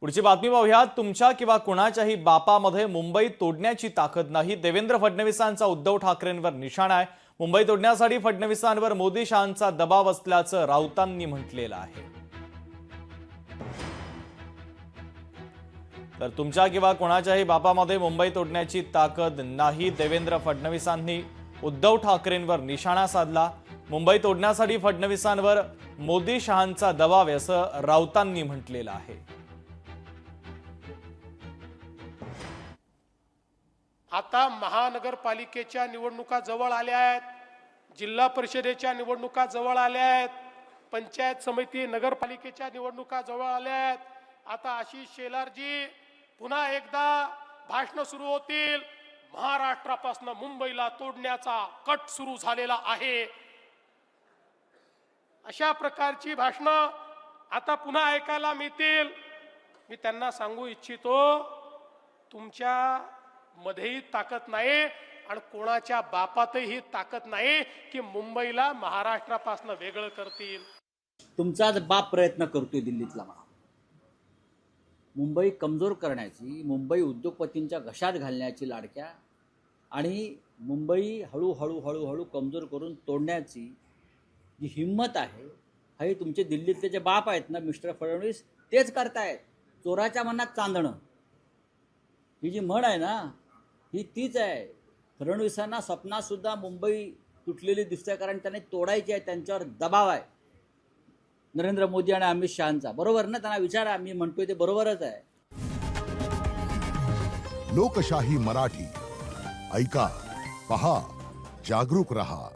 पुढची बातमी पाहूयात। तुमच्या किंवा कुणाच्याही बापामध्ये मुंबई तोडण्याची ताकद नाही, देवेंद्र फडणवीसांचा उद्धव ठाकरेंवर निशाणा आहे। मुंबई तोडण्यासाठी फडणवीसांवर मोदी शहांचा दबाव असल्याचं राऊतांनी म्हटलेलं आहे। तर तुमच्या किंवा कुणाच्याही बापामध्ये मुंबई तोडण्याची ताकद नाही, देवेंद्र फडणवीसांनी उद्धव ठाकरेंवर निशाणा साधला। मुंबई तोडण्यासाठी फडणवीसांवर मोदी शहांचा दबाव आहे असं राऊतांनी म्हटलेलं आहे। आता महानगरपालिकेच्या निवडणुका जवळ आल्या आहेत, जिल्हा परिषदेच्या निवडणुका जवळ आल्या आहेत, पंचायत समिती नगरपालिकेच्या निवडणुका जवळ आल्या आहेत। आता आशिष शेलारजी पुन्हा एकदा भाषण सुरू होतील। महाराष्ट्रापासून मुंबईला तोडण्याचा कट सुरू झालेला आहे। अशा प्रकारची भाषण आता पुन्हा ऐकायला मिळतील। मी त्यांना सांगू इच्छितो, तुमच्या मध्येही ताकद नाही आणि कोणाच्या बापातही ताकद नाही की मुंबईला महाराष्ट्रापासून वेगळं करतील। तुमचाच बाप प्रयत्न करतोय दिल्लीतला मुंबई कमजोर करण्याची, मुंबई उद्योगपतींच्या घशात घालण्याची लाडक्या आणि मुंबई हळूहळू कमजोर करून तोडण्याची जी हिम्मत आहे, हे तुमचे दिल्लीतले जे बाप आहेत ना मिस्टर फडणवीस, तेच करतायत। चोराच्या मनात चांदणं ही जी म्हण आहे ना, ही तीच आहे। फडणवीसांना स्वप्नात सुद्धा मुंबई तुटलेली दिसते, कारण त्यांनी तोडायची आहे, त्यांच्यावर दबाव आहे नरेंद्र मोदी आणि अमित शहांचा। बरोबर ना? त्यांना विचारा, मी म्हणतोय ते बरोबरच आहे। लोकशाही मराठी ऐका, पहा, जागरूक रहा।